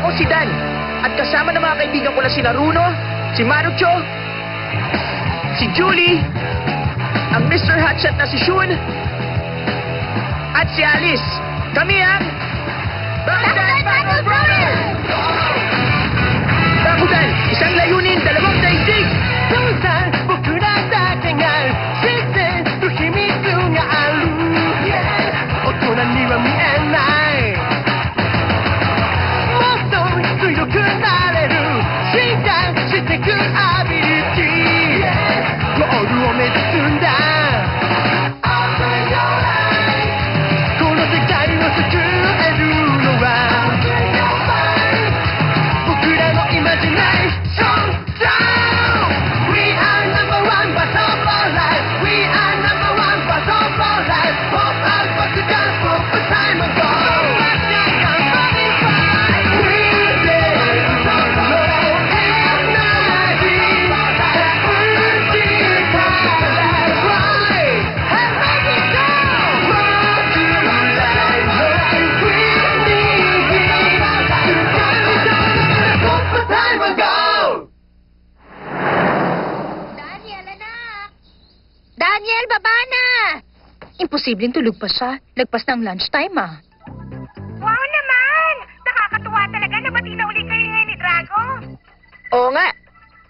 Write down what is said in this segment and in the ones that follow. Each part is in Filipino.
ako si Dan. At kasama ng mga kaibigan ko na si Runo, si Marucho, si Julie, ang Mr. Hotshot na si Shun, at si Alice. Kami ang Bakugan Battle Brothers! Bakugan, isang layunin, dalawang daigdig! Imposibleng tulog pa siya. Lagpas ng lunchtime, ah. Wow naman! Nakakatuwa talaga na bati na uli kayo ngayon ni Drago. Oo nga.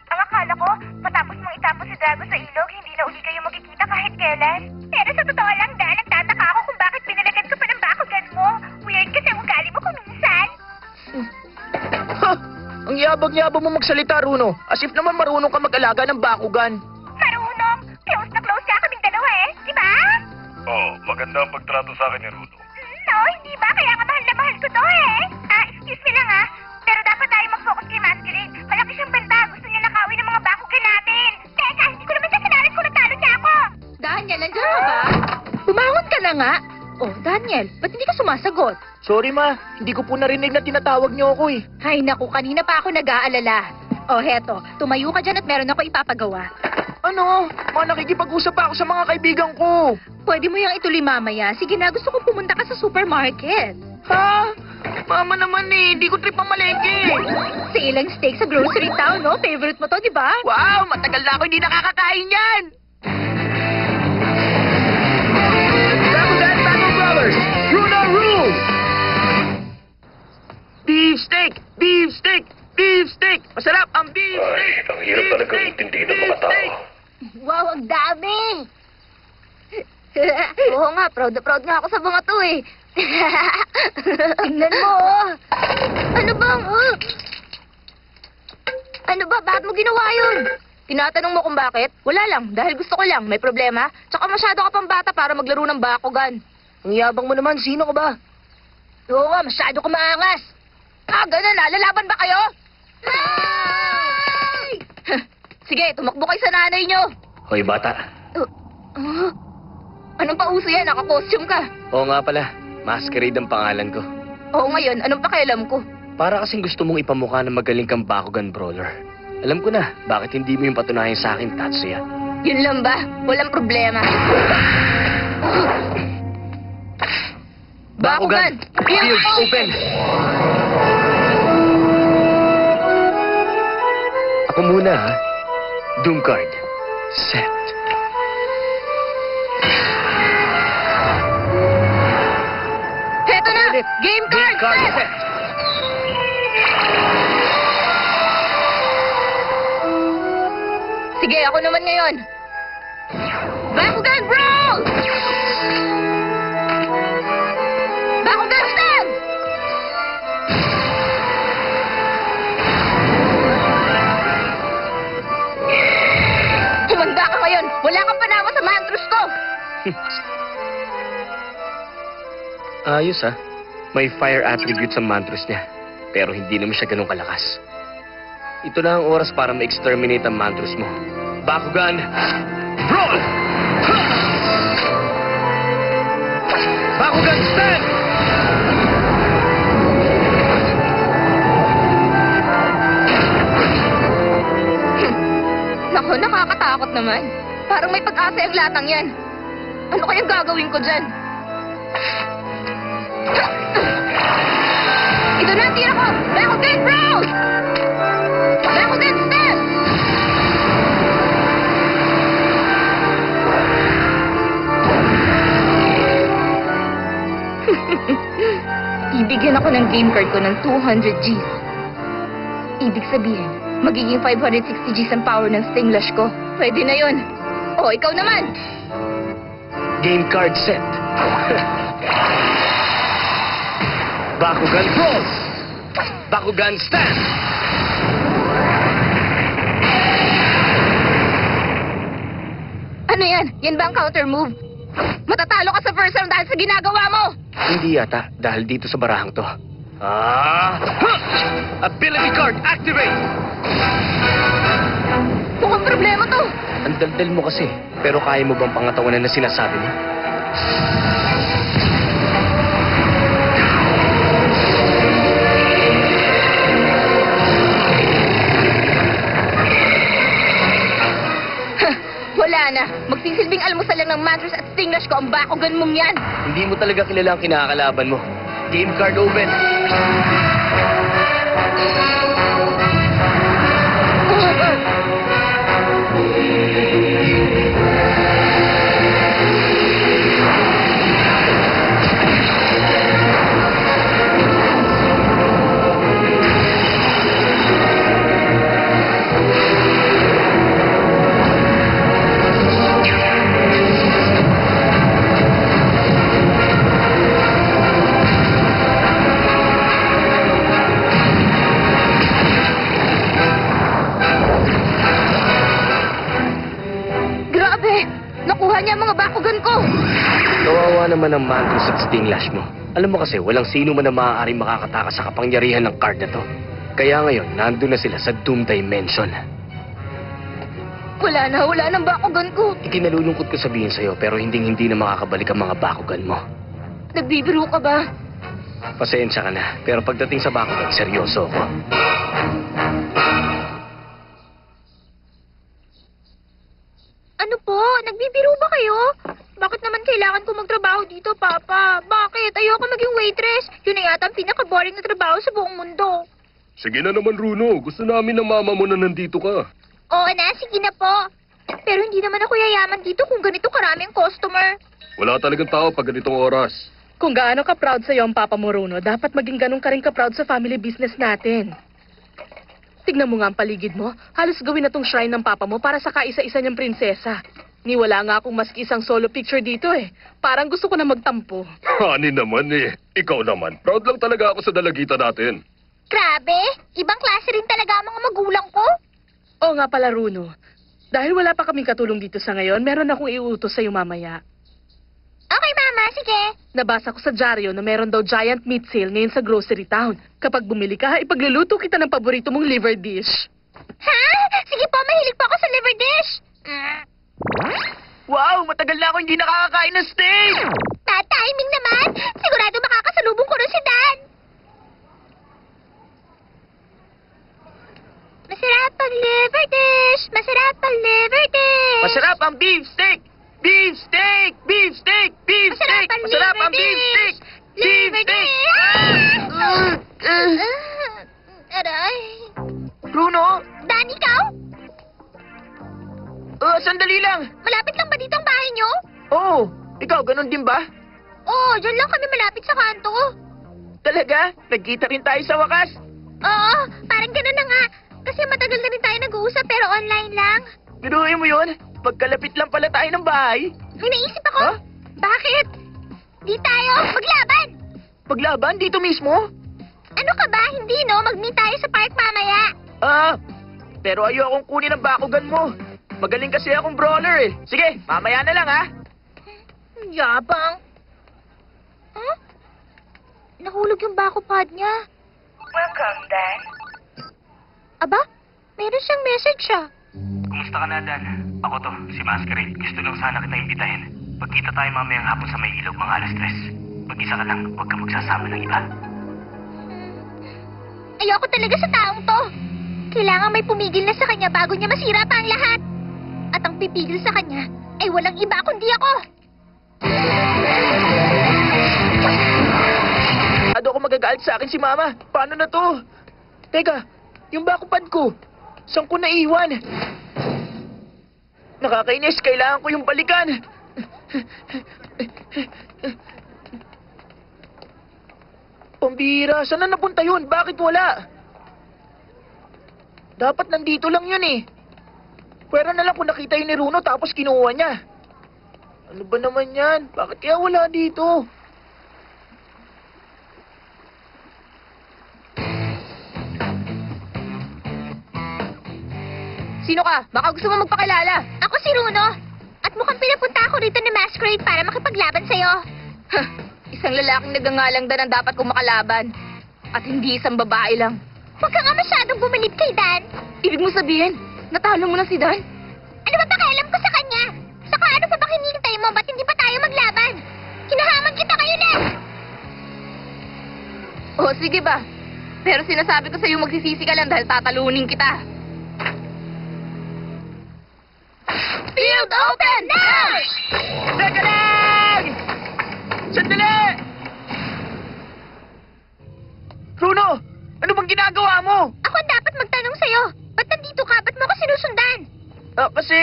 Ang akala ko, matapos mong itapos si Drago sa ilog, hindi na uli kayo magkikita kahit kailan. Pero sa totoo lang, Dan, nagtataka ako kung bakit pinalagan ko pa ng bakugan mo. Weird kasi ang ugali mo kung minsan. Ha! Ang yabag-yabag mo magsalita, Runo. As if naman marunong ka mag-alaga ng bakugan. Marunong! Close na close ka kaming dalawa eh, di ba? Oo, maganda ang pagtrato sa akin ni Runo. No, hindi ba? Kaya nga mahal na mahal ko to eh. Excuse me lang pero dapat tayo mag-focus kay Masquerade. Malaki siyang banta. Gusto niya nakawin ng mga bakugan natin. Teka, hindi ko naman siya sinarin kung natalo niya ako. Daniel, nandiyan ka ba? Bumangon ka na nga. Oh, Daniel, ba't hindi ka sumasagot? Sorry, Ma. Hindi ko po narinig na tinatawag niyo ako eh. Ay, naku, kanina pa ako nag-aalala. Oh, heto, tumayo ka dyan at meron ako ipapagawa. Ano? Ma, nakikipag-usap pa ako sa mga kaibigan ko. Pwede mo yung ituloy mamaya. Sige na, gusto kong pumunta ka sa supermarket. Ha? Mama naman eh, hindi ko trip ang malengke. Sa ilang steak sa grocery town, no? Favorite mo to, di ba? Wow, matagal na ako hindi nakakakain yan. Bakugan Battle Brothers, Runo Rule! Beef steak! Beef steak! Beef steak! Masarap ang beef steak! Ay, ang hirap talagang intindihin ng mga tao. Wow, ang dami! Oo nga, proud na proud nga ako sa mga to eh. Tingnan mo, oh. Ano bang, Ano ba? Bakit mo ginawa yun? Tinatanong mo kung bakit? Wala lang, dahil gusto ko lang. May problema? Tsaka masyado ka pang bata para maglaro ng bakugan. Ang yabang mo naman, sino ka ba? Oo nga, masyado ka maangas. Ganun na, lalaban ba kayo? Ay! Sige, tumakbo kayo sa nanay nyo. Hoy, bata. Anong pauso yan? Naka-costume ka. Oo nga pala, Masquerade ang pangalan ko. Oo ngayon, anong pakialam ko? Para kasing gusto mong ipamukha na magaling kang bakugan brawler. Alam ko na, bakit hindi mo yung patunayan sa akin, Tatsuya? Yun lang ba? Walang problema. Bakugan! Field open! Ako muna, ha? Doom card. Set. Heto na! Game card! Game card set! Sige, ako naman ngayon. Bakugan Brawl! Bakugan Stand! Humanda ka ngayon! Wala kang panama sa mantros ko! Ayos, ha? May fire attribute sa mantras niya. Pero hindi naman siya ganun kalakas. Ito na ang oras para ma-exterminate ang mantras mo. Bakugan! Brawl! Bakugan Stand! Naku, nakakatakot naman. Parang may pag-asa ang latang yan. Ano kayang gagawin ko dyan? Ito na ang tira ko! Bakugan Bros! Bakugan Step! Ibigyan ako ng game card ko ng 200 Gs. Ibig sabihin, magiging 560 Gs ang power ng Sting Lash ko. Pwede na yun. O, ikaw naman! Game card set. Bakugan Cross! Bakugan Stand! Ano yan? Yan ba ang counter move? Matatalo ka sa first round dahil sa ginagawa mo! Hindi yata, dahil dito sa barahang to. Ability card activate! Mukhang problema to! Ang daldal mo kasi, pero kaya mo bang pangatawanan na sinasabi mo? Wala na. Magsisilbing almusal lang ng Mantros at Sting Lash ko ang Bakugan mong yan. Hindi mo talaga kilala ang kinakalaban mo. Game card open. Grabe! Nakuha niya ang mga Bakugan ko! Kawawa naman ang Mantros at Sting Lash mo. Alam mo kasi, walang sino man na maaaring makakatakas sa kapangyarihan ng card na to. Kaya ngayon, nandun na sila sa Doom Dimension. Wala nang Bakugan ko. Ikinalulungkot ko sabihin sa'yo, pero hindi na makakabalik ang mga Bakugan mo. Nagbibiro ka ba? Pasensya ka na, pero pagdating sa Bakugan, seryoso ako. Ano po? Nagbibiro ba kayo? Bakit naman kailangan ko magtrabaho dito, Papa? Bakit? Ayoko maging waitress. Yun na yata ang pinaka-boring na trabaho sa buong mundo. Sige na naman, Runo. Gusto namin ng mama mo na nandito ka. Oo na, sige na po. Pero hindi naman ako yayaman dito kung ganito karaming customer. Wala talagang tao pag ganitong oras. Kung gaano ka-proud sa'yo ang Papa mo, Runo, dapat maging ganun ka rin ka-proud sa family business natin. Tignan mo nga ang paligid mo. Halos gawin na tong shrine ng Papa mo para sa kaisa-isa niyang prinsesa. Niwala nga akong maski isang solo picture dito eh. Parang gusto ko na magtampo. Hani naman eh. Ikaw naman. Proud lang talaga ako sa dalagita natin. Grabe! Ibang klase rin talaga ang mga magulang ko. Oo nga pala, Runo. Dahil wala pa kaming katulong dito sa ngayon, meron akong iutos sa'yo mamaya. Okay, Mama. Sige. Nabasa ko sa dyaryo na meron daw giant meat sale ngayon sa grocery town. Kapag bumili ka, ipagluluto kita ng paborito mong liver dish. Ha? Sige po, mahilig pa ako sa liver dish. Wow, matagal na ako hindi nakakakain ng steak! Timing naman. Sigurado makakasalubong ko rin si Dan. Masarap ang liver dish. Masarap ang liver dish. Masarap ang beef steak! Beef steak! Beef steak! Beef steak! Masarap ang beef steak! Beef Liver steak! dish. Aray. Bruno? Dan, ikaw? Sandali lang. Malapit lang ba dito ang bahay niyo? Oo, ikaw, ganun din ba? Oo, dyan lang kami malapit sa kanto. Talaga? Nagkita rin tayo sa wakas? Oo, parang ganun na nga. Kasi matagal na rin tayo nag-uusap pero online lang. Biruin mo yun? Pagkalapit lang pala tayo ng bahay. May naisip ako. Ha? Bakit? Di tayo maglaban. Paglaban dito mismo? Ano ka ba? Hindi no, mag-meet tayo sa park mamaya. Pero ayokong kunin ang Bakugan mo. Magaling kasi akong brawler eh. Sige, mamaya na lang ha. Yabang. Huh? Nahulog yung Bakupad niya. Welcome, Dan. Aba, meron siyang message siya. Kumusta ka na, Dan? Ako to, si Masquerade. Gusto lang sana kita imbitahin. Pagkita tayo mamayang hapon sa may ilog mga alas 3. Mag-isa ka lang, huwag ka magsasama ng iba. Ayoko talaga sa taong to. Kailangan may pumigil na sa kanya bago niya masira pa ang lahat. At ang pipigil sa kanya ay walang iba kundi ako. Ado ako magagalit sa akin si Mama. Paano na to? Teka, yung bakupad ko. Saan ko naiwan? Nakakainis, kailangan ko yung balikan. Pambira, saan na napunta yun? Bakit wala? Dapat nandito lang yun eh. Pwera na lang kung nakita yun ni Runo tapos kinuha niya. Ano ba naman yan? Bakit kaya wala dito? Sino ka? Baka gusto mo magpakilala. Ako si Runo. At mukhang pinapunta ako rito ni Masquerade para makipaglaban sa'yo. Isang lalaking nagangalangdan ang dapat kong makalaban. At hindi isang babae lang. Huwag ka nga masyadong bumilib kay Dan. Ibig mo sabihin, natalo mo na si Dan? Ano ba pakialam ko sa kanya? Saka ano pa bang hinihintay mo? Ba't hindi pa tayo maglaban? Hinahamon kita ngayon eh! Oo, sige ba? Pero sinasabi ko sa'yo magsisisi ka lang dahil tatalunin kita. Field open now! Teka lang! Sandali! Runo, ano bang ginagawa mo? Ako ang dapat magtanong sa'yo. Ba't nandito ka? Ba't mo ako sinusundan? Kasi,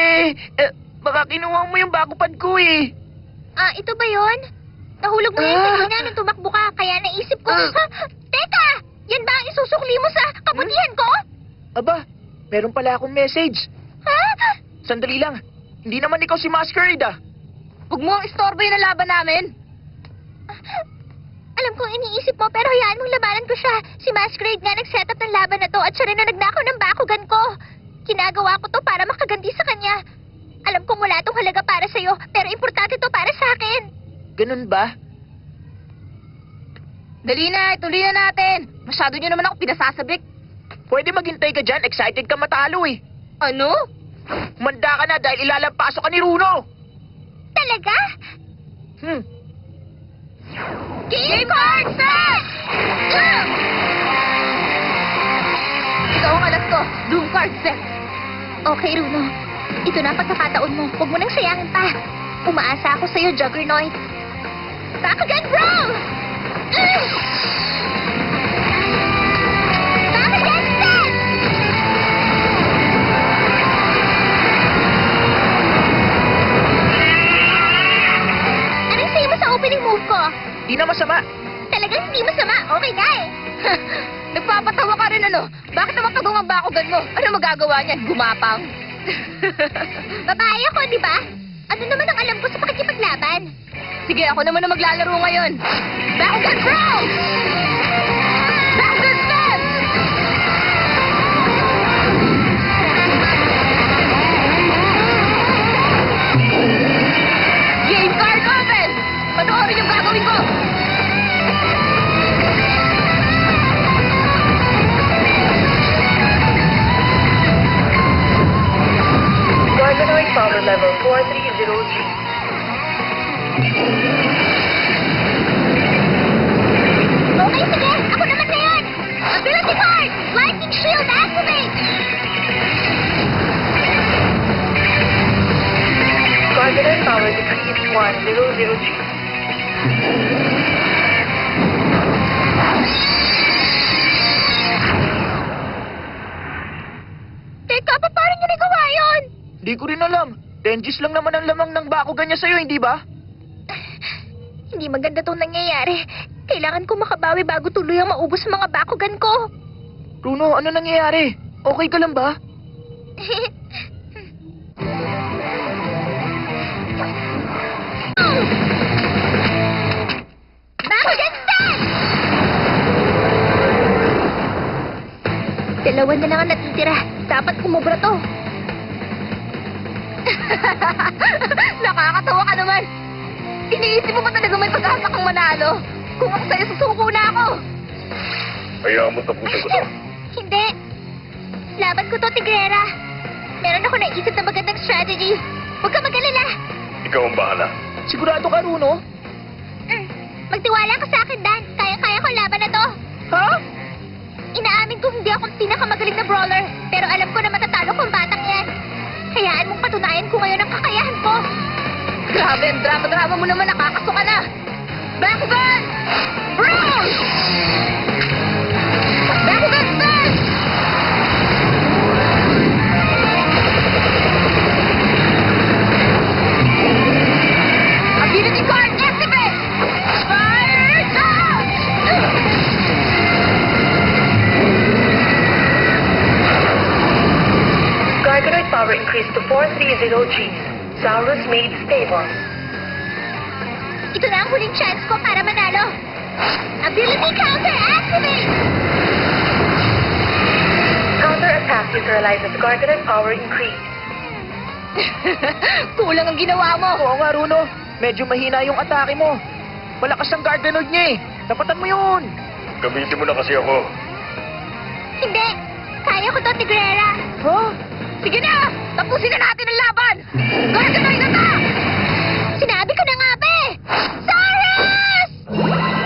baka kinuha mo yung bakupad ko eh. Ito ba yon? Nahulog mo yan kanina nung tumakbo ka, kaya naisip ko... Teka! Yan ba ang isusukli mo sa kabutihan ko? Aba, meron pala akong message. Ha? Sandali lang. Hindi naman ikaw si Masquerade ah. Huwag mo ang istorbo yung laban namin. Alam kong iniisip mo, pero hayaan mong labanan ko siya. Si Masquerade nga nag-set up ng laban na to at siya rin na nagnakaw ng bakugan ko. Ginagawa ko to para makaganti sa kanya. Alam kong wala tong halaga para sa'yo, pero importante to para sa akin. Ganun ba? Dali na, ituloy na natin. Masyado nyo naman ako pinasasabik. Pwede maghintay ka dyan, excited ka matalo eh. Ano? Manda ka na dahil ilalampaso ka ni Runo. Talaga? Game card set! Ikaw ang alas ko. Doom card set. Okay, Runo. Ito na ang pagkakataon mo. Huwag mo nang sayangin pa. Umaasa ako sa'yo, Juggernaut. Bakugan roll! Bakugan set! Anong sa'yo mo sa opening move ko? Di na masama. Talagang hindi masama. Okay nga eh. Nagpapatawa ka rin ano? Bakit naman pagong ang bakugan mo? Ano magagawa niyan? Gumapang? Babae ako, di ba? Ano naman ang alam ko sa pakikipaglaban? Sige, ako naman na maglalaro ngayon. Bakugan roll! Bakugan set! Game card open! Panoorin yung gagawin ko! Organoid power level 4303. Okay, sige. Ako naman na yan. Ability card! Lightning shield activate! Organoid power decrease 1003. Teka, paano niyo nagawa yun? Di ko rin alam. 10 Gs lang naman ang lamang ng bakugan niya sa'yo, hindi ba? Hindi maganda itong nangyayari. Kailangan ko makabawi bago tuloy ang maubos ang mga bakugan ko. Runo, ano nangyayari? Okay ka lang ba? Bakugan set! Dalawa na lang ang natitira. Dapat kumubra to. Nakakatawa ka naman. Iniisip mo ba talaga may pag-asa kang manalo? Kung ako sa'yo, susuko na ako. Hayaan mo tapusin ko to. Hindi. Laban ko to, Tigrera. Meron ako naisip na magandang strategy. Huwag ka mag-alala. Ikaw ang bahala. Sigurado ka, Runo? Magtiwala ka sa akin, Dan. Kaya-kaya ko ang laban na to. Ha? Inaamin ko hindi ako pinakamagaling na brawler. Pero alam ko na matatalo ko ang batang yan. Hayaan mong patunayan ko ngayon ang kakayahan ko. Grabe, ang drama-drama mo naman, nakakasuka na. Bakugan! Roll! Bakugan Smash! Ability card activate! Fire down! Garganoid power increased to 430 Gs. Saurus made stable. Ito na ang huling chance ko para manalo. Ability counter activate! Counter-attack neutralizes Garganoid power increased. Kulang ang ginawa mo. Oo nga, Runo. Medyo mahina yung atake mo. Malakas ang Garganoid niya eh. Tapatan mo yun. Gamitin mo na kasi ako. Hindi! Kaya ko to, Tigrera! Huh? Sige na! Tapusin na natin ang laban! Garganoid attack! Sinabi ko na nga ba eh! Saurus!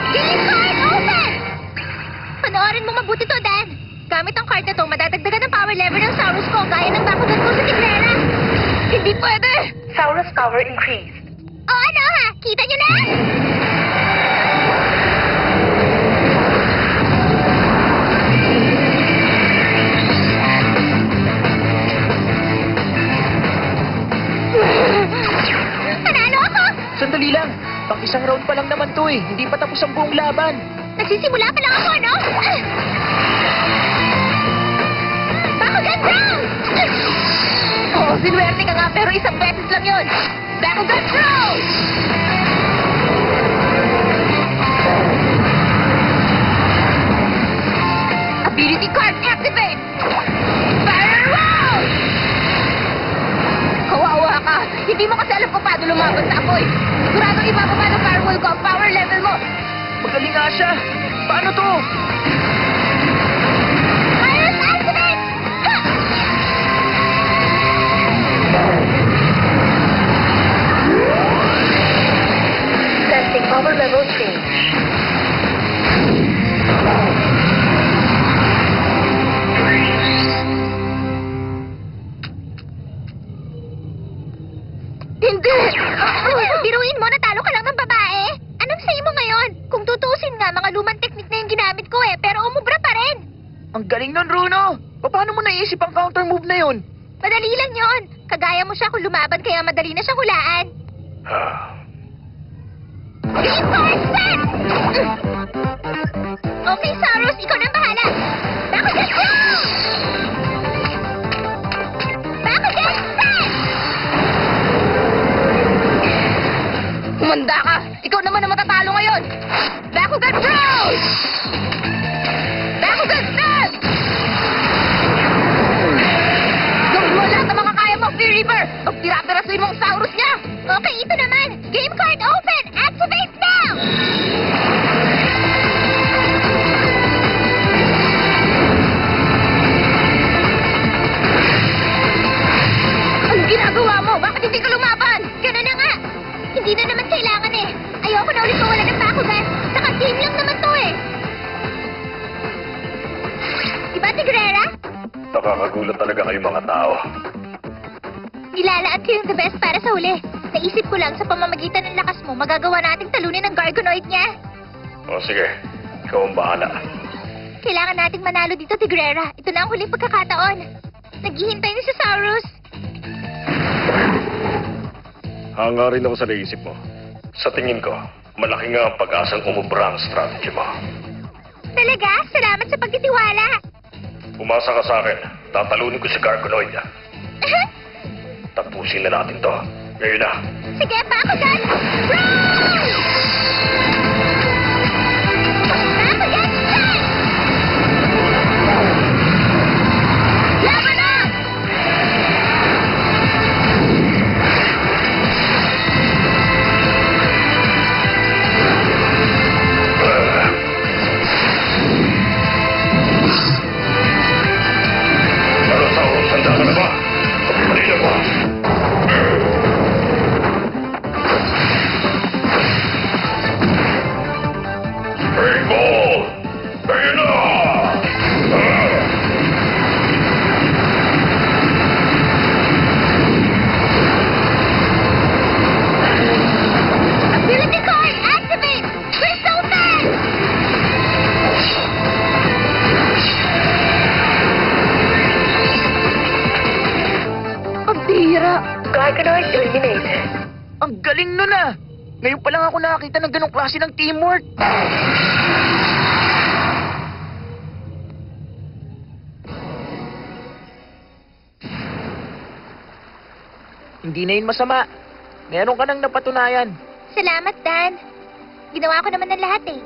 Game card open! Panoorin mo mabuti to, Dan. Gamit ang card na to, madadagdagan ang power level ng Saurus ko gaya ng bakugan ko sa Tigrera. Hindi pwede! Saurus power increased. O ano ha? Kita nyo na? Panalo ako! Sandali lang. Pang isang round pa lang naman to eh. Hindi pa tapos ang buong laban. Nagsisimula pa lang ako, no? Bakugan down! Oo, sinuwerte ka nga pero isang beses lang yun. Bakugan throw! Ability card activate! Fire roll! Kawawa ka! Hindi mo kasi alam kung paano lumaban sa apoy. Siguradong ibababa ng firewall ko ang power level mo. Magaling nga siya. Paano to? Virus activate! Ha! Testing power level change. Hindi! Biruin mo, natalo ka lang ng babae. Anong say mo ngayon? Kung tutusin nga, mga lumang teknik na yung ginamit ko eh, pero umubra pa rin. Ang galing nun, Runo. Paano mo naisip ang counter move na yun? Madali lang yon. Kagaya mo siya kung lumaban, kaya madali na siyang hulaan. Game card set! Okay, Saurus, ikaw nang bahala. Bakugan throw! Bakugan set! Humanda ka! Ikaw naman ang matatalo ngayon! Bakugan throw! Bakugan snap! Gawin mo lahat ng mga kaya mo, Fear Reaper! Pagtira-pirasuin mo ang Saurus niya! Okay, ito naman. Game card open! Activate now! Anong ginagawa mo? Bakit hindi ka lumaban? Ganun na nga. Hindi na naman kailangan eh. Ayoko na ulit mawala ng bakugan. Saka team lang naman to eh. Diba, Tigrera? Nakakagulat talaga kayo mga tao. Nilalaan ko yung the best para sa huli. Naisip ko lang sa pamamagitan ng lakas mo, magagawa nating talunin ang Gargonoid niya. O sige, ikaw ang bahala. Kailangan nating manalo dito, Tigrera. Ito na ang huling pagkakataon. Naghihintay na si Saurus. Hanga rin ako sa naisip mo. Sa tingin ko, malaki nga ang pag-asang umubra ang strategy mo. Talaga? Salamat sa pagtitiwala. Umasa ka sa akin. Tatalunin ko si Gargonoid. Tapusin na natin to. Ngayon na. Sige, Bakugan! Roll! Bakugan strike! Laban na! Saurus, handa ka na ba? Halina ba? Glycanoid eliminated. Ang galing nun ah! Ngayon pa lang ako nakakita ng ganong klase ng teamwork. Hindi na yun masama. Meron ka nang napatunayan. Salamat, Dan. Ginawa ko naman ng lahat eh.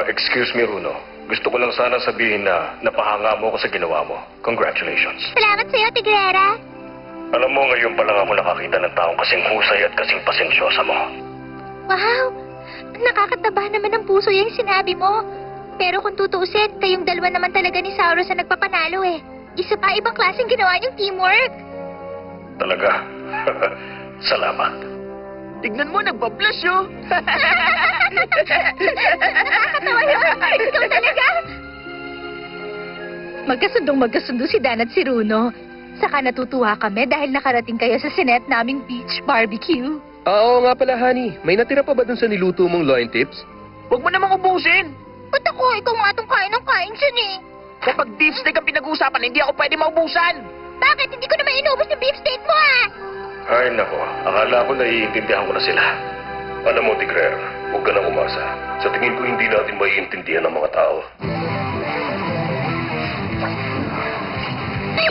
Excuse me, Runo. Gusto ko lang sana sabihin na napahanga mo ako sa ginawa mo. Congratulations. Salamat sa'yo, Tigrera. Alam mo, ngayon pa lang ako nakakita ng taong kasing husay at kasing pasensyosa mo. Wow! Nakakataba naman ng puso yung sinabi mo. Pero kung tutuusin, kayong dalawa naman talaga ni Saurus ang nagpapanalo eh. Isa pa ibang klaseng ginawa niyong teamwork. Talaga? Salamat. Tignan mo, nagbablush oh! Nakakatawa yun. Ikaw talaga. Magkasundo si Dan at si Runo. Saka natutuwa kami dahil nakarating kayo sa sinet naming beach barbecue. Oo nga pala, honey. May natira pa ba dun sa niluto mong loin tips? Huwag mo namang ubusin! Ba't ako? Ikaw nga itong kain ng kain dyan eh. Kapag beef steak ang pinag-uusapan, hindi ako pwede maubusan! Bakit? Hindi ko naman inubos yung beefsteak mo ah. Ay, nako. Akala ko naiintindihan ko na sila. Alam mo, Tigrer, huwag ka nang umasa. Sa tingin ko, hindi natin maiintindihan ng mga tao.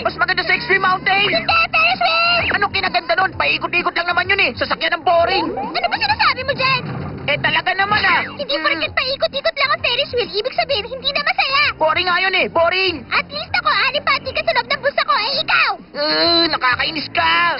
Mas maganda sa Extreme Mountain! Hindi, Ferris wheel! Anong kinaganda nun? Paikot-ikot lang naman yun eh! Sasakyan ng boring! Ano ba sinasabi mo dyan? Eh talaga naman ah! Hindi porket paikot-ikot lang ang Ferris wheel, ibig sabihin hindi na masaya. Boring nga yun eh! Boring! At least ako, anim pa ka sa loob ng bus ako, eh ikaw! Nakakainis ka!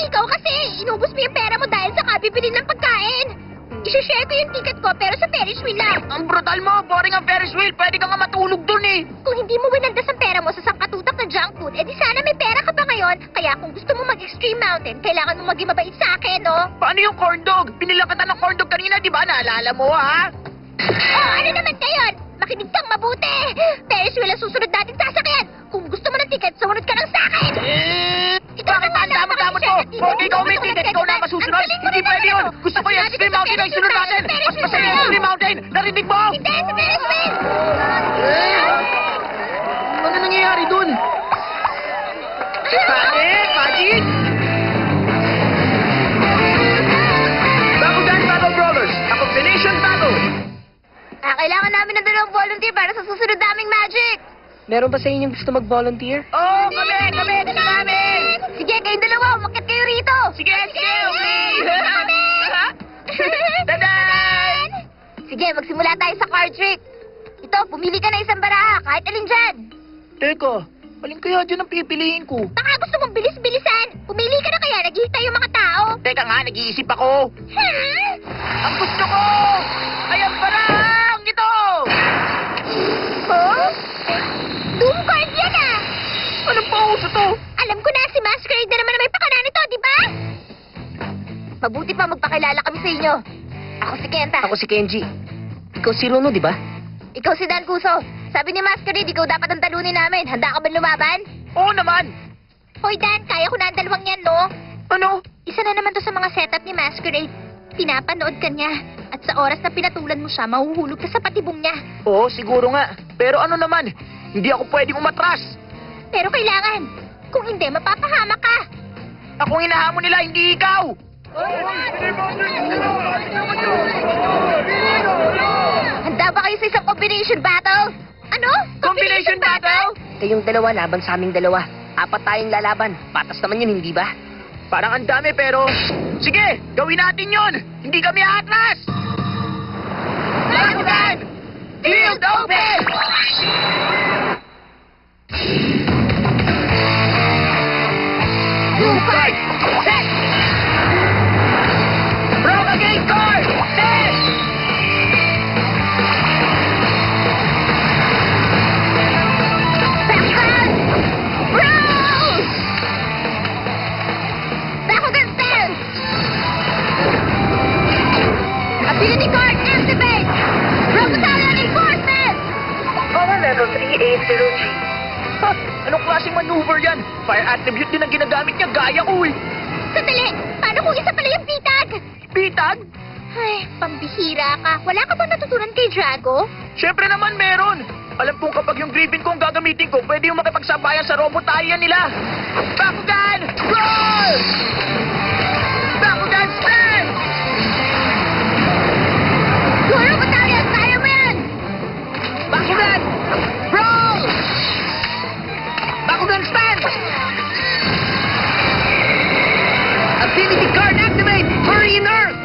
Ikaw kasi, inubos mo yung pera mo dahil sa kabibili ng pagkain. Isha-share ko yung ticket ko pero sa Ferris wheel lang. Ang brutal mo! Boring ang Ferris wheel! Pwede ka nga matulog dun eh! Kung hindi mo winandas ang pera mo sa sangkatutak na junk food, edi sana may pera ka pa ngayon. Kaya kung gusto mo mag-extreme mountain, kailangan mo maging mabait sa akin, no? Paano yung corn dog? Pinilang kita ng corn dog kanina, di ba? Naalala mo ha? Oh, ano naman ngayon? Makinig kang mabuti! Ferris wheel ang susunod natin sasakyan! Kung gusto mo ng ticket, sumunod ka lang sa akin! Bakit ba ang damot-damot mo? Kung ikaw may ticket, ikaw na masusunod? Hindi pwede yun! Gusto ko yung Extreme Mountain ay sunod natin! Mas masaya yung Extreme Mountain! Narinig mo? Hindi, sa Ferris wheel! Ano nangyayari dun? Bakit? Magic? Bakugan Battle Brawlers! A combination battle! Kailangan namin ng dalawang volunteer para sa susunod naming magic! Meron ba sa inyong gusto mag-volunteer? Oh, kami! Gusto namin! Sige, kayong dalawa, umakyat kayo rito! Sige, okay! Kami! Dadan! Sige, magsimula tayo sa card trick. Ito, pumili ka ng isang baraha, kahit alin dyan. Teka, alin kaya dyan ang pipiliin ko? Baka gusto mong bilis-bilisan. Pumili ka na kaya, naghihintay yung mga tao. Teka nga, nag-iisip ako. Ang gusto ko! Ay, ang barang! Ito! Oh? Doom card yan ah! Anong pauso to? Alam ko na, si Masquerade na naman na may pakana nito, di ba? Mabuti pa magpakilala kami sa inyo. Ako si Kenta. Ako si Kenji. Ikaw si Runo, di ba? Ikaw si Dan Kuso. Sabi ni Masquerade, ikaw dapat ang talunin namin. Handa ka ba lumaban? Oo naman! Hoy Dan, kaya ko na ang dalawang yan, no? Ano? Isa na naman to sa mga setup ni Masquerade. Pinapanood ka niya. At sa oras na pinatulan mo siya, mahuhulog ka sa patibong niya. Oo, siguro nga. Pero ano naman, hindi ako pwedeng umatras. Pero kailangan. Kung hindi, mapapahamak ka. Akong hinahamon nila, hindi ikaw! Handa ba kayo sa isang combination battle? Ano? Combination battle? Kayong dalawa laban sa aming dalawa. Apat tayong lalaban. Patas naman yun, hindi ba? Parang ang dami pero... Sige, gawin natin yon. Hindi kami atlas! Bakugan! Field open! Blue card! Set! Propagate card! Set! Bakugan! Rose! Bakugan stance! Ability card activate! Robotalon enforcement! Power level 380G. Ha? Anong klaseng maneuver yan? Fire attribute din ang ginagamit niya, gaya ko eh. Sandali! Paano kung isa pala yung pitag? Pitag? Ay, pambihira ka. Wala ka ba natutunan kay Drago? Siyempre naman meron. Alam kong kapag yung Griffin kong gagamitin ko, pwede yung makipagsabayan sa Robotalyan nila. Bakugan! Roll! Bakugan stand! Guru Battalion, kaya mo yan! Bakugan! Roll! Bakugan stand! Ability card activate! Hurry in Earth!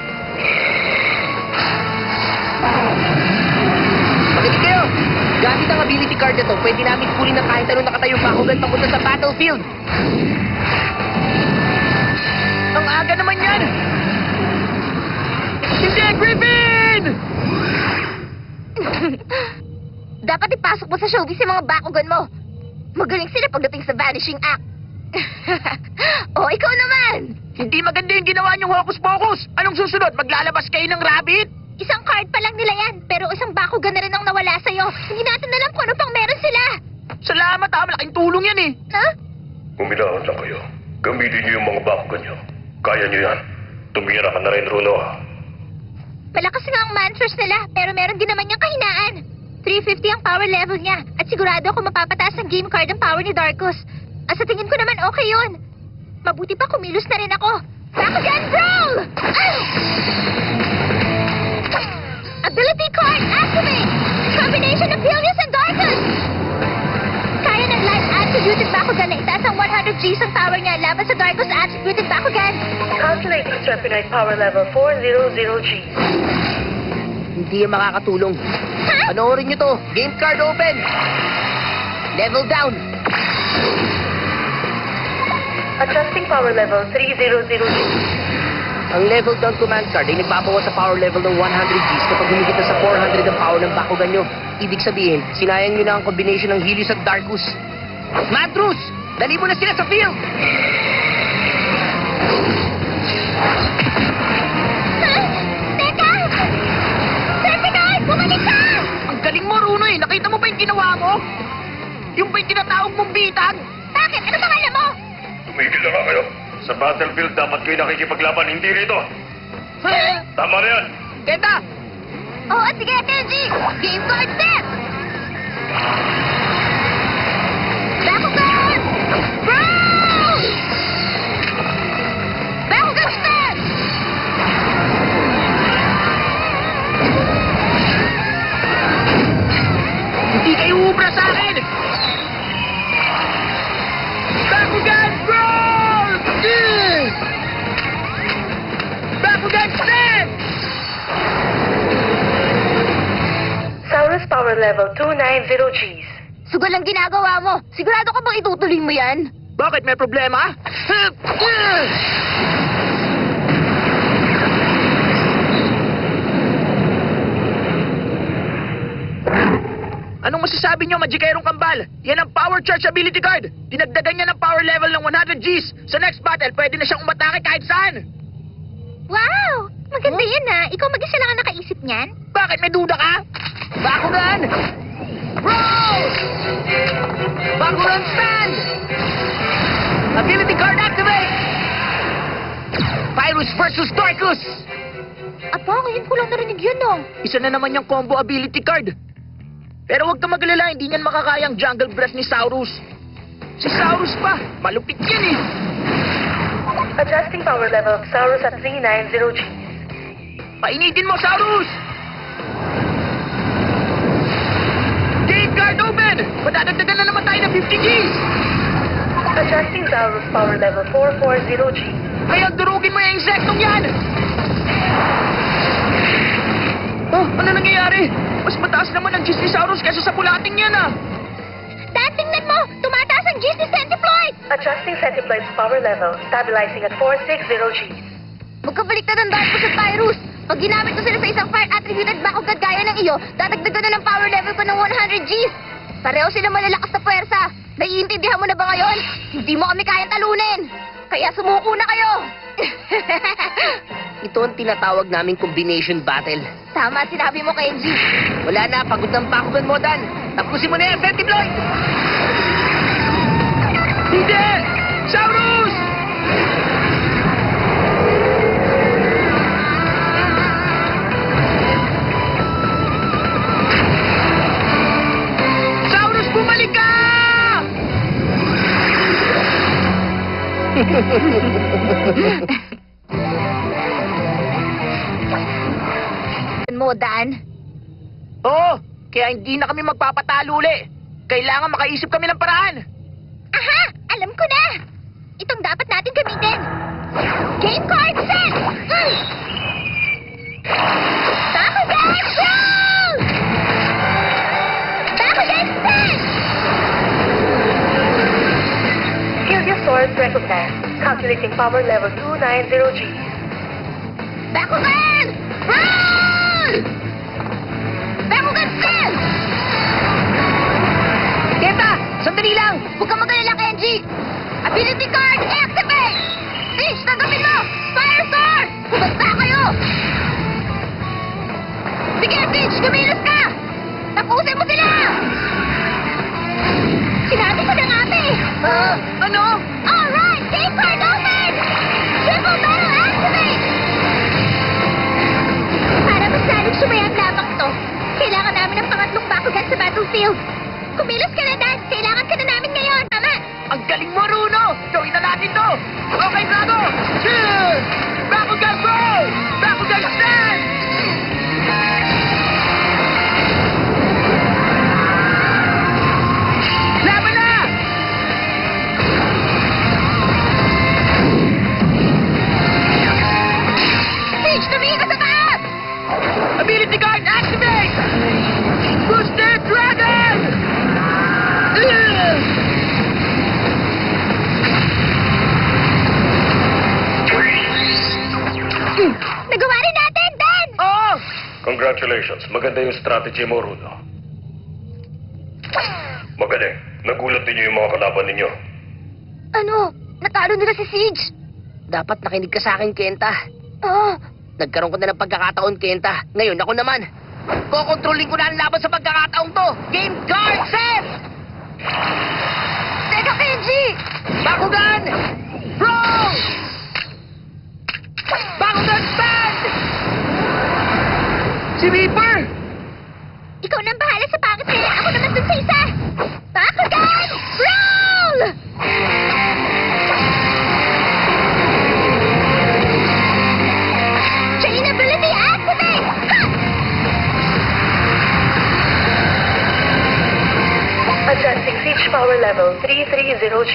Makinig kayo! Gamit ang ability card na to, pwede namin kunin ng kahit anong nakatayong Bakugan papunta sa battlefield. Ang aga naman yan! Hindi, Griffin! Dapat ipasok mo sa showbiz yung mga Bakugan mo. Magaling sila pagdating sa Vanishing Act. Oh, ikaw naman! Hindi maganda yung ginawa niyong hocus-pocus. Anong susunod? Maglalabas kayo ng rabbit? Isang card pa lang nila yan, pero isang Bakugan na rin ang nawala sa'yo. Hindi natin alam kung ano pang meron sila. Salamat ha, malaking tulong yan eh. Ha? Uminahon lang kayo. Gamitin niyo yung mga Bakugan niyo. Kaya niyo yan. Tumira ka na rin, Runo. Malakas nga ang mantras nila, pero meron din naman niyang kahinaan. 350 ang power level niya, at sigurado ako mapapataas ng game card ang power ni Darkus. At sa tingin ko naman okay yun. Mabuti pa kumilos na rin ako. Bakugan Brawl! Ability card activate! Combination of Helios and Darkus! Kaya ng light attributed Bakugan na itaas ang 100 Gs ang power niya laban sa Darkus attributed Bakugan. Calculating Serpenite power level 400 G. Hindi yan makakatulong. Ha? Panoorin niyo to. Game card open. Level down. Adjusting power level 300 G. Ang level down command card ay nagbabawas sa power level ng 100 Gs kapag humigit na sa 400 ang power ng Bakugan nyo. Ibig sabihin, sinayang nyo na ang kombinasyon ng Helios at Darkus. Matrus! Dali mo na sila sa field! Ha? Teka! Serpenite! Bumalik ka! Ang galing mo, Runo eh. Nakita mo ba yung ginawa mo? Yung ba yung tinatawag mong bitag? Bakit? Ano bang alam mo? Tumigil na nga kayo. Sa battlefield, dapat kayo nakikipaglaban, hindi rito. Tama na yan. Teta! Oo, sige, Tenji! Game card set! Bakugan! Brawl! Bakugan set! Hindi kayo ubra sa akin! Bakugan Brawl! Bakugan Stand! Saurus power level 290 Gs. Sugal ang ginagawa mo. Sigurado ka bang itutuloy mo yan? Bakit may problema? Anong masasabi niyo, Magikerong Kambal? Yan ang power charge ability card. Dinagdagan niya ng power level ng 100 Gs. Sa next battle, pwede na siyang umatake kahit saan. Wow! Maganda yan ha. Ikaw mag-isa lang ang nakaisip niyan. Bakit may duda ka? Bakugan! Roll! Bakugan stand! Ability card activate! Pyrus versus Darkus! Apa, ngayon ko lang narinig yun oh. Isa na naman yung combo ability card. Pero huwag ka magalala, hindi niyan makakayang jungle breath ni Saurus. Si Saurus pa, malupit yan eh. Adjusting power level of Saurus at 390 Gs. Painitin mo, Saurus! Game card open! Madadagdagan na naman tayo ng 50 Gs! Adjusting Saurus power level 440 G. Kaya durugin mo yung insektong yan! Oh, ano nangyayari? Mas mataas naman ang Gs ni Saurus kaysa sa pulating yan ah! Dad, tingnan mo! Tumataas ang Gs ni Centiploid! Adjusting Centiploid's power level, stabilizing at 460 Gs. Magkabalik na ng Darkus at Pyrus! Pag ginamit ko sila sa isang fire attributed Bakugan gaya ng iyo, dadagdagan na ng power level ko ng 100 Gs! Pareho sila malalakas na puwersa! Naiintindihan mo na ba ngayon? Hindi mo kami kayang talunin! Kaya sumuko na kayo! Ito ang tinatawag naming combination battle. Tama sinabi mo, Kenji. Wala na, pagod ng Bakugan mo, Dan. Tapusin mo na yan, Centiploid! Hindi! Saurus! mo, Dan? Oo, kaya hindi na kami magpapatalo uli. Kailangan makaisip kami ng paraan. Aha! Alam ko na! Itong dapat natin gamitin. Game card set! Bakugan roll! Bakugan set! Heliosaurus recognized. Calculating power level 290G. Bakugan roll! Bakugan set! Kenta, sandali lang. Huwag kang mag-alala, Kenji! Ability card, activate! Fish, tanggapin mo! Fire Sword! Bumagsa kayo! Sige, Fish, kumilos ka! Tapusin mo sila! Sinabi ko na nga, eh! Ano? Alright, game card open! Triple battle activate! Para mas lalong sumayang lamang to, kailangan namin ng pangatlong Bakugan sa battlefield. Kumilos ka na, Dan! Kailangan ka na namin ngayon! Tama! Ang galing mo, Runo! Gawin na natin to! Okay, Drago! Chill! Bakugan Roll! Bakugan Stand! Laban na! Fish, tumingin ka sa taas! Ability card activate! Booster Dragon! Nagawa rin natin, Dan! Oo! Congratulations. Maganda yung strategy mo, Runo. Magaling. Nagulat din yung mga kalaban ninyo. Ano? Natalo nila si Siege. Dapat nakinig ka sa akin, Kenta. Oh, Nagkaroon ko na ng pagkakataon, Kenta. Ngayon ako naman. Kokontrolin ko na ang laban sa pagkakataong to. Game card set! teka, Kenji! Bakugan! Roll! Bakugan Stand! Si Reaper! Ikaw nang bahala sa pangit nila. Ako naman dun sa isa. Bakugan! Roll! Chain ability activate! Ha! Adjusting siege power level 330G.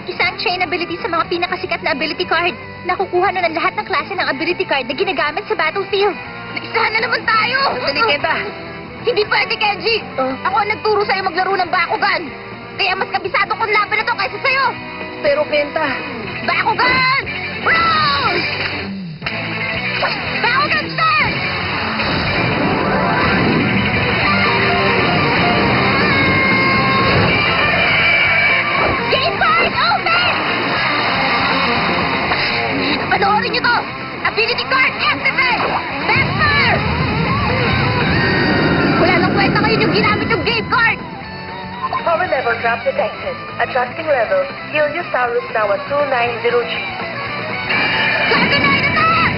Isang chain ability sa mga pinakasikat na ability card. Nakukuha na ng lahat ng klase ng ability card na ginagamit sa battlefield. Naisahan na naman tayo! Sandali, Kenta. Hindi pwede, Kenji! Ako ang nagturo sa'yo maglaro ng Bakugan! Kaya mas kabisado kong laban na to kaysa sa'yo! Pero, Kenta, Bakugan! Roll! Bakugan Stand! Game card open! Panoorin niyo to! Ability card activate! Backfire! Wala nang kwenta ngayon yung ginamit yung game card! Power level drop detected. Adjusting level. Heliosaurus now at 290G. Dragonite attack!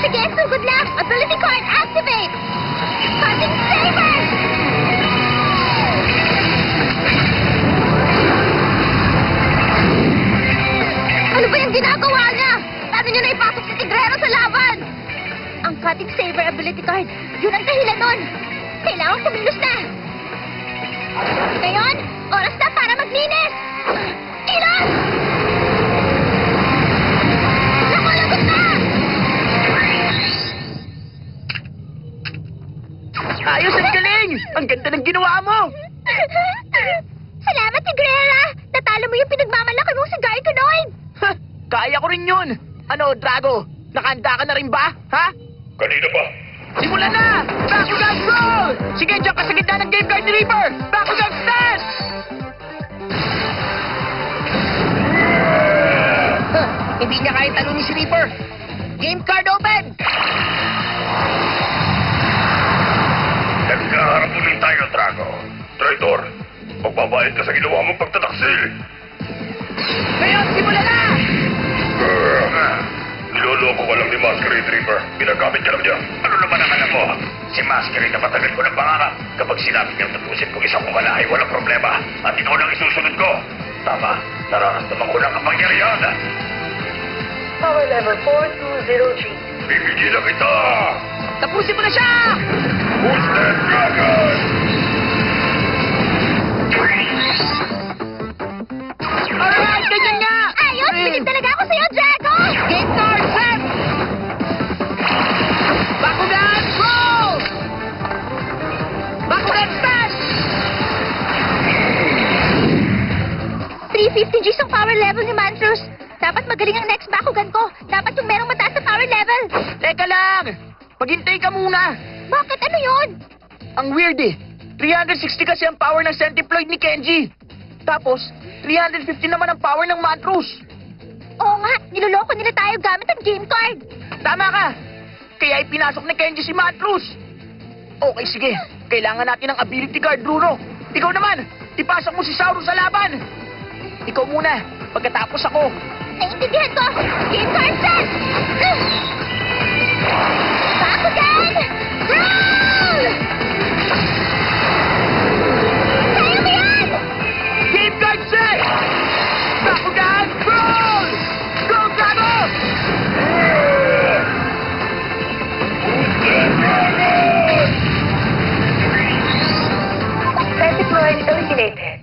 Sige, sugod lang! Ability card activate! Cutting Saber! Ano ba yung ginagawa niya? Paano niyo na ipasok si Tigrero sa laban? Ang Cutting Saber ability card, yun ang dahilan nun. Kailangan kumilos na. Ngayon, oras na para maglinis! Kilos! Nakalagot na! Ayos, ang galing! Ang ganda ng ginawa mo! Salamat, Tigrera! Natalo mo yung pinagmamalaki mong si Gargonoid! Ha, kaya ko rin yun! Ano, Drago? Nakahanda ka na rin ba? Ha? Kanina pa. Simulan na! Bakugan Roll! Sige, diyan ka sa gitna ng game card ni Reaper! Bakugan Stand! hindi niya kaya talunin si Reaper. Game card open! Nagkaharap ulit tayo, Drago. Traitor, magbabayad ka sa ginawa mong pagtataksil. Ngayon, simulan na! Niloloko ka lang ni Masquerade Reaper. Ginagamit ka lang niya. Ano naman ang alam mo? Si Masquerade na matagal ko ng pangarap. Kapag sinabi niyang tapusin kong isang kumalahay, walang problema. At ikaw lang isusunod ko. Tama, nararamdaman ko ng kapangyarihan. Yan! Power level 420G. Pipigilan kita! Tapusin mo na siya! Boosted Dragon! Alright, ganyan nga! Ayos! Bilib talaga ako sa'yo, Drago! Game card set! Bakugan, roll! Bakugan, stand! 350 Gs ang power level ni Mantrus. Dapat magaling ang next Bakugan ko. Dapat yung merong mataas na power level. Teka lang! Maghintay ka muna! Bakit? Ano yun? Ang weird eh. 360 kasi ang power ng Centiploid ni Kenji. Tapos, 350 naman ang power ng Mantrus. Oo nga, niloloko nila tayo gamit ang game card. Tama ka! Kaya ipinasok ni Kenji si Mantrus. Okay, sige. Kailangan natin ng ability card, Bruno. Ikaw naman, ipasok mo si Saurus sa laban. Ikaw muna, pagkatapos ako. Naiintindihan ko. Game card set! Bakugan! Roll! Kaya mo yan! Game card set! Bakugan, roll! Go, Drago! Centiploid eliminated.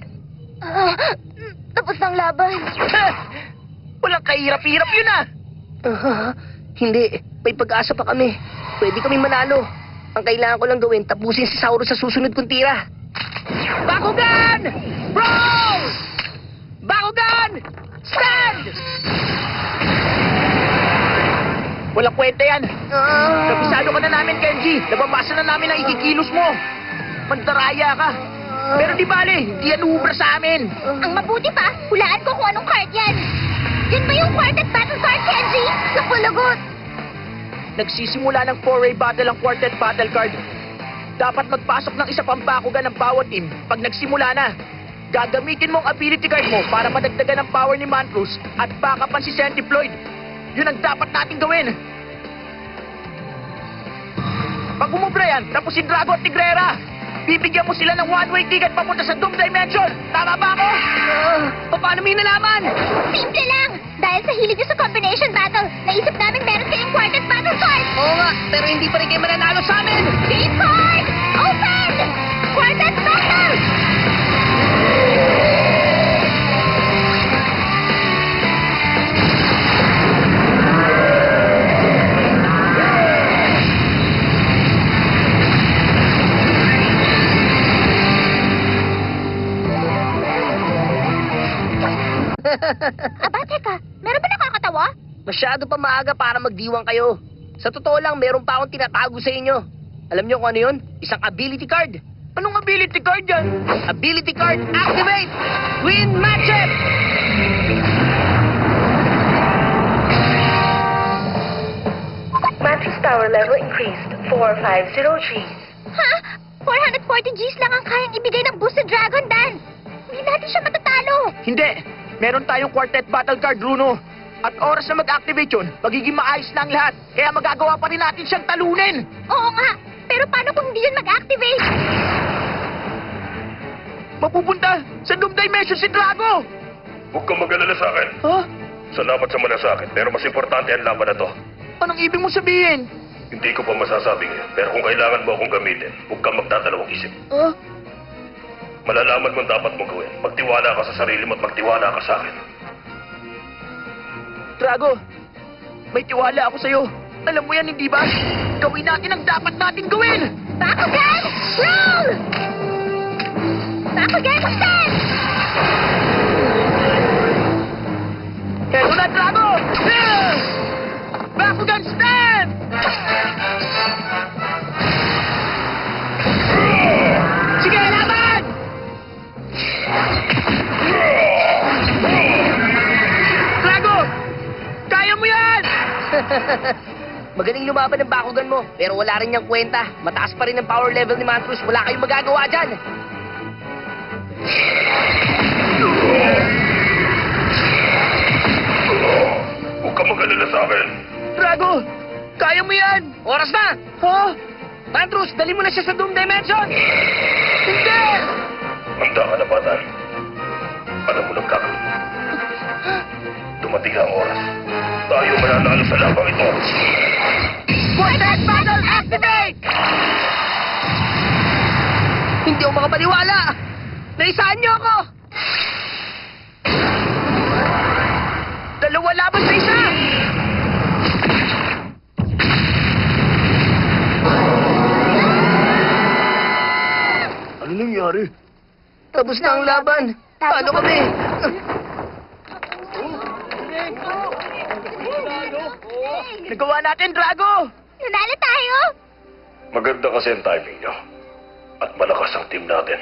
Tapos ng laban. Walang kahirap-hirap yun ah! Hindi. May pag-asa pa kami. Pwede kami manalo. Ang kailangan ko lang gawin, tapusin si Saurus sa susunod kong tira. Bakugan! Roll! Bakugan! Stand! Walang kwenta yan. Kabisado ka na namin, Kenji. Nababasa na namin ang ikikilos mo. Mandaraya ka. Pero di bale, hindi yan ubra sa amin. Ang mabuti pa, hulaan ko kung anong card yan. Yan ba yung quartet battle card, Kenji? Nakulagot. Nagsisimula ng 4-way battle ang quartet battle card. Dapat magpasok ng isa pang Bakugan ng bawat team pag nagsimula na. Gagamitin mo ang ability card mo para madagdagan ang power ni Mantrus at backupan si Centiploid. Yun ang dapat natin gawin. Pag umubra yan, tapos si Drago at Tigrera, bibigyan mo sila ng one-way ticket papunta sa Doom Dimension. Tama ba ako? Paano mo nalaman? Simple lang. Dahil sa hilig niyo sa combination battle, naisip namin meron kayong quartet battle card. Oo nga, pero hindi pa rin kayo mananalo sa amin. Game card! Open! Quartet battle! Aba, teka. Meron ba nakakatawa? Masyado pa maaga para magdiwang kayo. Sa totoo lang, meron pa akong tinatago sa inyo. Alam niyo kung ano yun? Isang ability card. Anong ability card yan? Ability card activate! Win matchup! Mantrus power level increased 450 Gs. Ha? 440 Gs lang ang kayang ibigay ng Boosted Dragon, Dan. Hindi natin siya matatalo. Hindi. Meron tayong quartet battle card, Bruno. At oras na mag-activate yun, magiging maayos na ang lahat. Kaya magagawa pa rin natin siyang talunin. Oo nga. Pero paano kung hindi yun mag-activate? Mapupunta sa Doom Dimension si Drago. Huwag kang mag-alala sa akin. Ha? Salamat sa malasakit, pero mas importante ang laban na to. Anong ibig mo sabihin? Hindi ko pa masasabing yun, pero kung kailangan mo akong gamitin, huwag kang magdadalawang isip. Ha? Malalaman mo ang dapat mong gawin. Magtiwala ka sa sarili mo at magtiwala ka sa akin. Drago, may tiwala ako sa'yo. Alam mo yan, hindi ba? Gawin natin ang dapat natin gawin! Bakugan! Roll! Bakugan, stand! Heto na, Drago! Yeah! Bakugan, stand! Sige, laban! Drago! Kaya mo yan! Magaling lumaban ng Bakugan mo, pero wala rin niyang kwenta. Mataas pa rin ang power level ni Mantrus. Wala kayong magagawa dyan. Huwag kang mag-alala sa akin. Drago! Kaya mo yan! Oras na! Ha? Mantrus, dali mo na siya sa Doom Dimension! Hindi! Handa ka na ba, Dan? Alam mo nang gagawin. Dumating darating ang oras. Tayo mananalo sa labang ito. Vortex Battle Activate! Hindi ako makapaniwala! Naisahan niyo ako! Dalawa laban sa isa! Ano nangyari? Tapos na ang laban. Paano kami? Nagawa natin, Drago! Nanalo tayo! Maganda kasi ang timing nyo. At malakas ang team natin.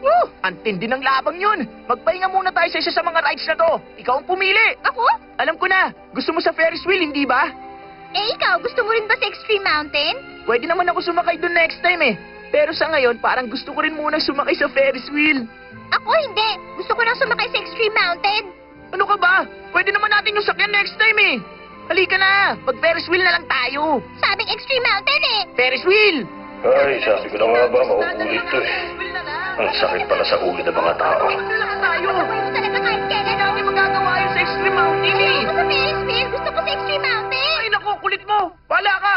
Woo! Ang tindi ng labang yun! Magpahinga muna tayo sa isa sa mga rides na to. Ikaw ang pumili. Ako? Alam ko na. Gusto mo sa Ferris wheel, hindi ba? Eh, ikaw, gusto mo rin ba sa Extreme Mountain? Pwede naman ako sumakay doon next time eh. Pero sa ngayon, parang gusto ko rin muna sumakay sa Ferris wheel. Ako hindi. Gusto ko nang sumakay sa Extreme Mountain. Ano ka ba? Pwede naman natin yung sakyan next time eh. Halika na. Mag-Ferris wheel na lang tayo. Sabing Extreme Mountain eh. Ferris wheel! Ay, sabi ko na nga ba, mauulit to eh. Ang sakit pala sa ulo ng mga tao. Na lang tayo. Gusto talaga kahit kailan. Hindi natin magagawa yun sa Extreme Mountain eh. Gusto ko sa Ferris wheel. Gusto ko sa Extreme Mountain. Ay, naku, kulit mo. Wala ka.